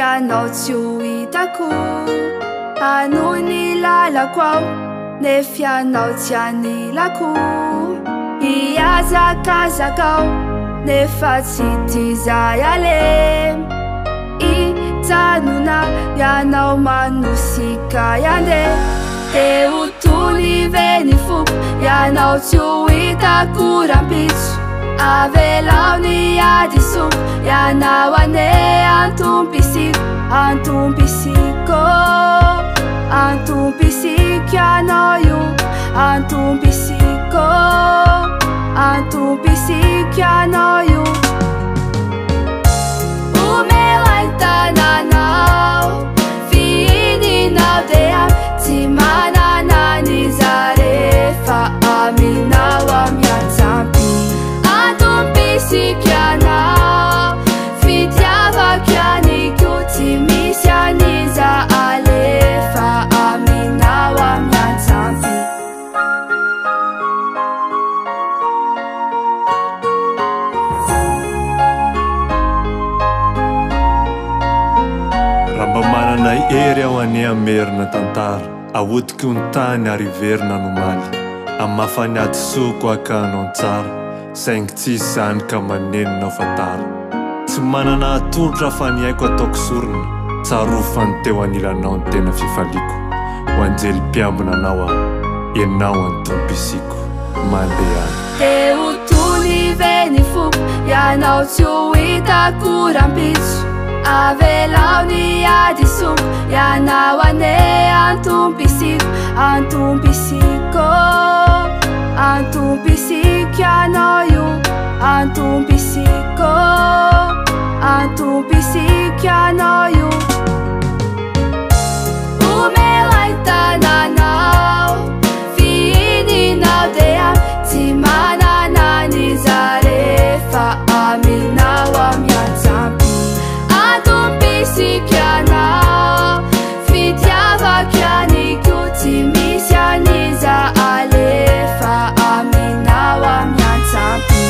ianao tsy ho hitako anohy ny lalako ao nefa ianao tsy anilako hiazakazaka ao nefa tsy tizay alem ijanona ianao manosika yande teo tony veny foko ianao tsy ho hitako rampitso avelao ny adisoko ianao ane antompisiko antompisiko antompisiko ianao io antompisiko antompisiko ianao io o meu ai tananao fihininao dea tsy manana ny zarefa aminao amiantsampy antompisiko ianao fitiavako ianiko tsy misy aniza alefa aminao amiantsampy raha mba mananay ery aho ane amerina tantara ahotiky ny tany ariverina nomaly amin'ny mafany ady soko akanao tsara saingy tsisy zany ka manenonao fatara tsy manana atolotra fa ny haiko ataoko sorona tsarofa ny teo anilanao ny tena fifaliko ho anjely mpiambina anao aho ianao antompisiko mandeha teo tony veny foko ianao tsy ho hitako rampitso avelao ny adisoko ianao ane antompisiko antompisiko antompisiko ianao io antompisiko antompisiko ianao io o meu ai tananao fihininao dea tsy manana ny zarefa aminao amiantsampy antompisiko ianao fitiavako ianiko tsy misy aniza alefa aminao amiantsampy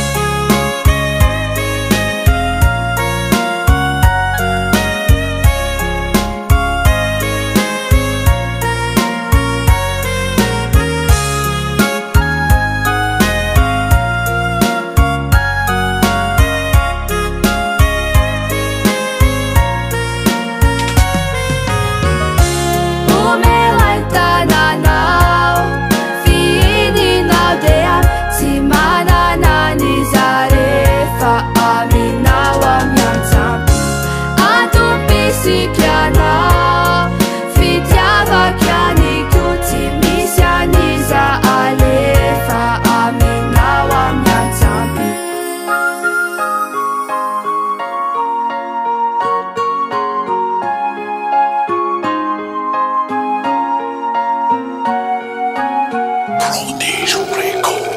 antompisiko ianao fitiavako ianiko tsy misy aniza alefa aminao amiantsampy Prodigy Records.